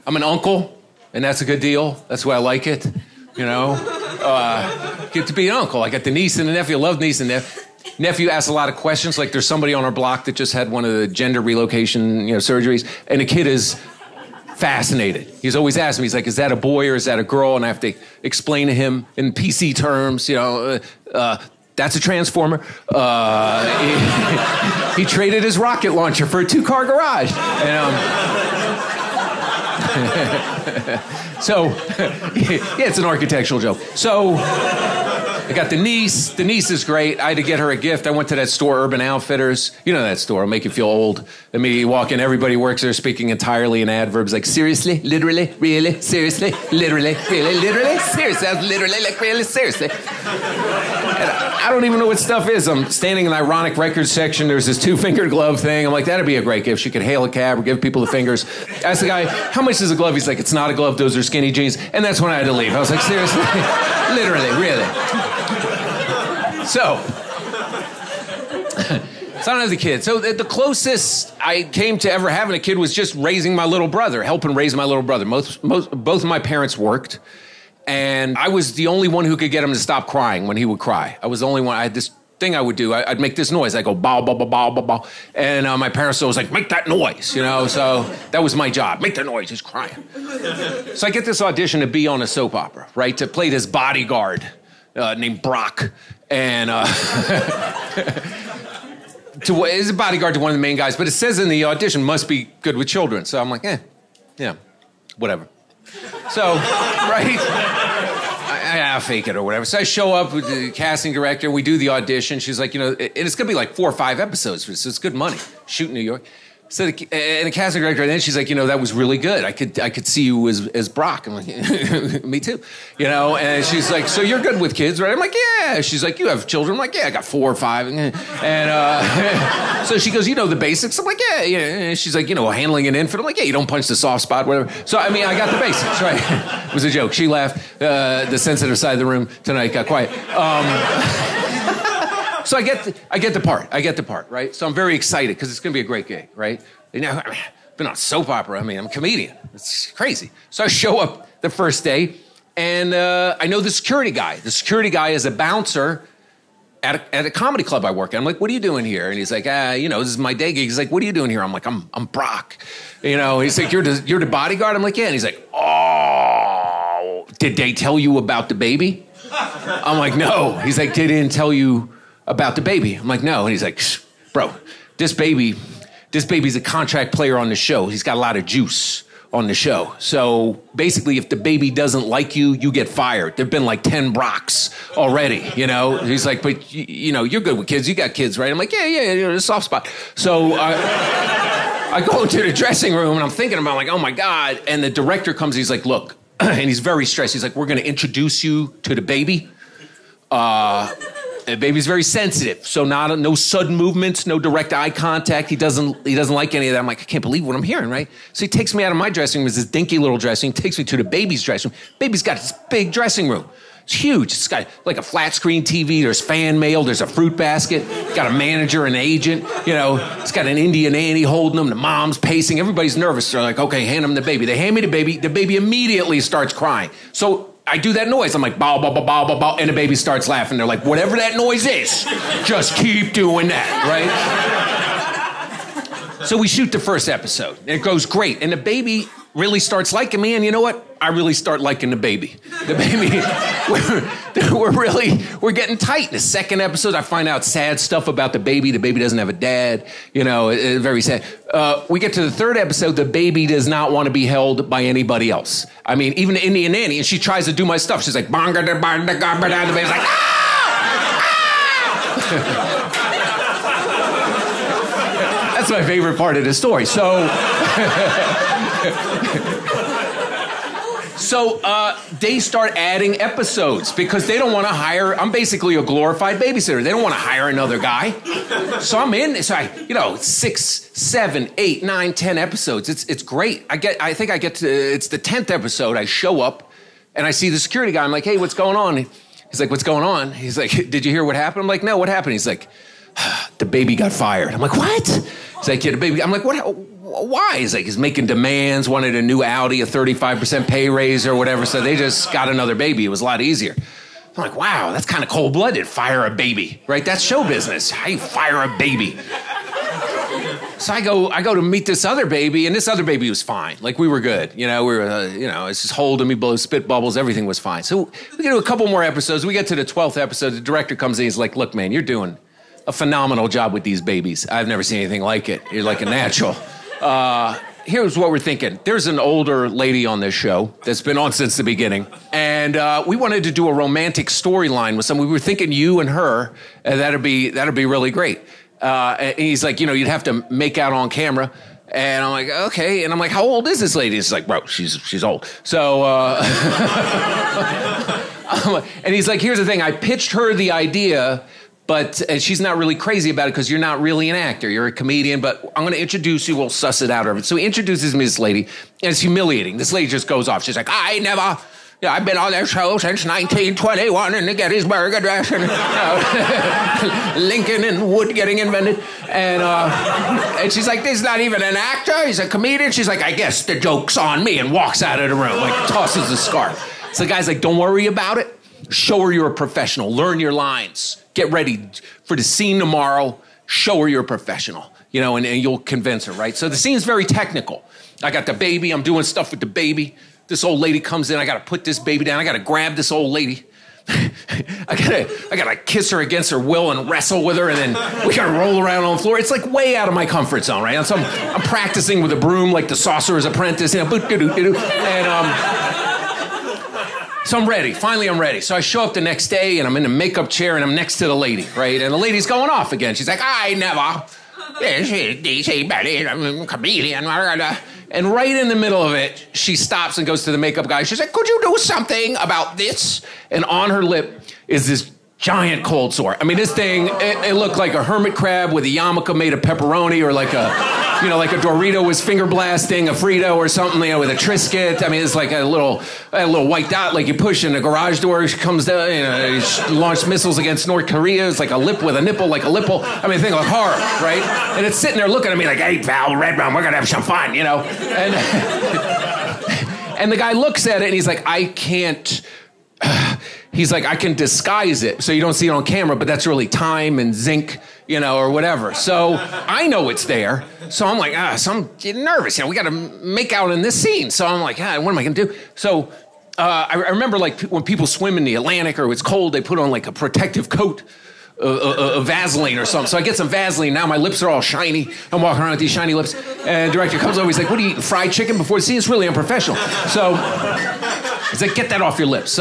I'm an uncle, and that's a good deal. That's why I like it, you know. Get to be an uncle. I got the niece and the nephew. I love niece and nephew. Nephew asks a lot of questions. Like there's somebody on our block that just had one of the gender relocation, surgeries, and the kid is fascinated. He's always asking me, he's like, is that a boy or is that a girl? And I have to explain to him in PC terms, that's a transformer. He traded his rocket launcher for a 2-car garage. So, yeah, it's an architectural joke. So, I got the niece. The niece is great. I had to get her a gift. I went to that store, Urban Outfitters. You know that store. It'll make you feel old. I mean, you walk in, everybody works there speaking entirely in adverbs like seriously, literally, really, seriously, literally, really, literally, seriously. That's literally, like really, seriously. And I don't even know what stuff is. I'm standing in the ironic records section. There's this 2-finger glove thing. I'm like, that'd be a great gift. She could hail a cab or give people the fingers. I asked the guy, how much is a glove? He's like, it's not a glove. Those are skinny jeans. And that's when I had to leave. I was like, seriously? Literally, really. So I don't have the kid. So the closest I came to ever having a kid was just raising my little brother, helping raise my little brother. Both of my parents worked, and I was the only one who could get him to stop crying when he would cry. I was the only one. I had this thing I would do. I'd make this noise. I'd go, bow, bow, bow, bow, bow, bow. And my parents always like, make that noise, So that was my job. Make that noise. He's crying. So I get this audition to be on a soap opera, right? To play this bodyguard named Brock. And is a bodyguard to one of the main guys, but it says in the audition, must be good with children. So I'm like, yeah, whatever. So, right? I'll fake it or whatever. So I show up with the casting director. We do the audition. She's like, it's going to be like 4 or 5 episodes. So it's good money. Shoot in New York. So and the casting director, and then she's like, that was really good. I could see you as Brock. I'm like, me too. And she's like, so you're good with kids, right? I'm like, yeah. She's like, you have children? I'm like, yeah, I got 4 or 5. And so she goes, the basics? I'm like, yeah. And she's like, handling an infant? I'm like, yeah, you don't punch the soft spot, whatever. So, I mean, I got the basics, right? It was a joke. She laughed. The sensitive side of the room tonight got quiet. So I get the part, right? So I'm very excited because it's going to be a great gig, right? I've been on soap opera. I mean, I'm a comedian. It's crazy. So I show up the first day, and I know the security guy. The security guy is a bouncer at a comedy club I work at. I'm like, what are you doing here? And he's like, this is my day gig. He's like, what are you doing here? I'm like, I'm Brock. He's like, you're the bodyguard? I'm like, yeah. And he's like, oh, did they tell you about the baby? I'm like, no. He's like, they didn't tell you about the baby. I'm like, no. And he's like, bro, this baby's a contract player on the show. He's got a lot of juice on the show. So basically, if the baby doesn't like you, you get fired. There've been like 10 Brocks already, He's like, but you're good with kids. You got kids, right? I'm like, yeah, a soft spot. So I go into the dressing room and I'm thinking about like, oh my God. And the director comes, he's like, look, and he's very stressed. He's like, we're going to introduce you to the baby. The baby's very sensitive, so no sudden movements, no direct eye contact. He doesn't like any of that. I'm like, I can't believe what I'm hearing, right? So he takes me out of my dressing room, it's this dinky little dressing room, takes me to the baby's dressing room. Baby's got this big dressing room. It's huge. It's got like a flat screen TV. There's fan mail. There's a fruit basket. Got a manager, an agent. It's got an Indian nanny holding them. The mom's pacing. Everybody's nervous. They're like, okay, hand them the baby. They hand me the baby. The baby immediately starts crying. So I do that noise. I'm like, bow, bow, bow, bow, bow, bow, and the baby starts laughing. They're like, whatever that noise is, just keep doing that, right? So we shoot the first episode, and it goes great. And the baby really starts liking me, and you know what? I really start liking the baby. The baby, we're getting tight. The second episode, I find out sad stuff about the baby. The baby doesn't have a dad. Very sad. We get to the third episode, the baby does not want to be held by anybody else. I mean, even the Indian nanny, and she tries to do my stuff. She's like, bonga, da, ba, da, ga, ba, da. The baby's like, ah! That's my favorite part of the story. So they start adding episodes because they don't want to hire. I'm basically a glorified babysitter. They don't want to hire another guy. So I'm in. So 6, 7, 8, 9, 10 episodes. It's great. I think I get to. It's the 10th episode. I show up and I see the security guy. I'm like, hey, what's going on? He's like, what's going on? He's like, did you hear what happened? I'm like, no, what happened? He's like, the baby got fired. I'm like, what? He's like, get a baby. I'm like, what? Why? He's like, he's making demands, wanted a new Audi, a 35% pay raise or whatever. So they just got another baby. It was a lot easier. I'm like, wow, that's kind of cold-blooded. Fire a baby, right? That's show business. How you fire a baby? So I go to meet this other baby, and this other baby was fine. Like, we were good. You know, we were, it's just holding me, blow spit bubbles. Everything was fine. So we get to a couple more episodes. We get to the 12th episode. The director comes in. He's like, look, man, you're doing a phenomenal job with these babies. I've never seen anything like it. You're like a natural. Here's what we're thinking. There's an older lady on this show that's been on since the beginning, and we wanted to do a romantic storyline with someone. We were thinking you and her, and that'd be really great. And he's like, you'd have to make out on camera. And I'm like, okay. And I'm like, how old is this lady? He's like, bro, she's old. So, and he's like, here's the thing. I pitched her the idea, but she's not really crazy about it because you're not really an actor. You're a comedian, but I'm going to introduce you. We'll suss it out of it. So he introduces me to this lady, and it's humiliating. This lady just goes off. She's like, I've been on that show since 1921 in the Gettysburg Address, and Lincoln and wood getting invented. And she's like, this is not even an actor. He's a comedian. She's like, I guess the joke's on me, and walks out of the room, like tosses the scarf. So the guy's like, don't worry about it. Show her you're a professional. Learn your lines. Get ready for the scene tomorrow. Show her you're a professional, and you'll convince her, right? So the scene's very technical. I got the baby. I'm doing stuff with the baby. This old lady comes in. I got to put this baby down. I got to grab this old lady. I gotta kiss her against her will and wrestle with her, and then we gotta roll around on the floor. It's like way out of my comfort zone, right? So I'm practicing with a broom like the Sorcerer's Apprentice, and so I'm ready. Finally, I'm ready. So I show up the next day, and I'm in the makeup chair, and I'm next to the lady, right? And the lady's going off again. She's like, I never. I'm a chameleon. And right in the middle of it, she stops and goes to the makeup guy. She's like, could you do something about this? And on her lip is this giant cold sore. I mean, this thing, it looked like a hermit crab with a yarmulke made of pepperoni, or like a Dorito was finger blasting a Frito or something, with a Triscuit. I mean, it's like a little white dot, like you push in a garage door, she comes down, she launched missiles against North Korea. It's like a lip with a nipple, like a lipple. I mean, think of horror, right? And it's sitting there looking at me like, hey, Val, Red Rum, we're gonna have some fun, And, and the guy looks at it and he's like, I can't. He's like, I can disguise it so you don't see it on camera, but that's really time and zinc, or whatever. So I know it's there. So I'm like, so I'm getting nervous. We got to make out in this scene. So I'm like, what am I going to do? So I remember like when people swim in the Atlantic or it's cold, they put on like a protective coat of Vaseline or something. So I get some Vaseline. Now my lips are all shiny. I'm walking around with these shiny lips. And the director comes over. He's like, what are you eating, fried chicken before the scene? It's really unprofessional. So he's like, get that off your lips.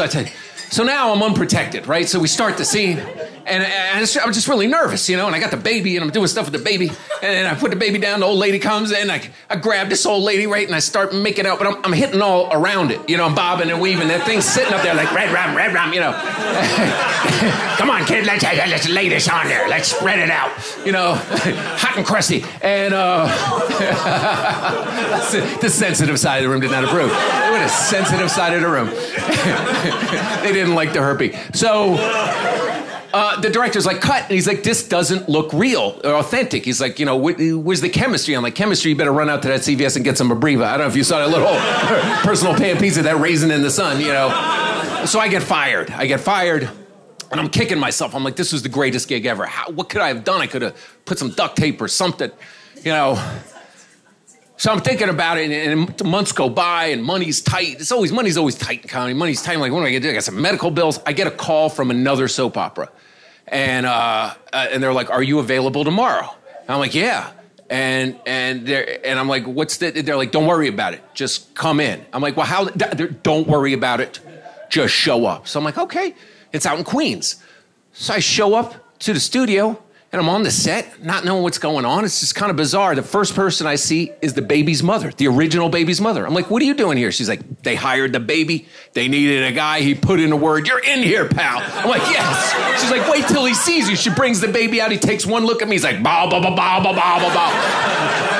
So now I'm unprotected, right? So we start the scene, and I'm just really nervous, and I got the baby, and I'm doing stuff with the baby, and I put the baby down, the old lady comes in, I grab this old lady, right, and I start making out, but I'm hitting all around it, I'm bobbing and weaving, that thing's sitting up there like, red rum, come on, kid, let's lay this on there, let's spread it out, hot and crusty, and the sensitive side of the room did not approve. They went a sensitive side of the room. They didn't like the herpy. So the director's like, cut. And he's like, this doesn't look real or authentic. He's like, where's the chemistry? I'm like, chemistry, you better run out to that CVS and get some Abreva. I don't know if you saw that little personal pan pizza, that raisin in the sun, So I get fired. And I'm kicking myself. I'm like, this was the greatest gig ever. What could I have done? I could have put some duct tape or something, So I'm thinking about it, and months go by, and money's tight. Money's always tight in comedy. Money's tight. I'm like, what am I gonna do? I got some medical bills. I get a call from another soap opera, and they're like, "Are you available tomorrow?" And I'm like, "Yeah." And I'm like, "What's the?" They're like, "Don't worry about it. Just come in." I'm like, "Well, how?" Don't worry about it. Just show up. So I'm like, "Okay." It's out in Queens. So I show up to the studio. And I'm on the set, not knowing what's going on. It's just kind of bizarre. The first person I see is the baby's mother, the original baby's mother. I'm like, what are you doing here? She's like, they hired the baby. They needed a guy. He put in a word. You're in here, pal. I'm like, yes. She's like, wait till he sees you. She brings the baby out. He takes one look at me. He's like, bow, bow, bow, bow, bow, bow, bow.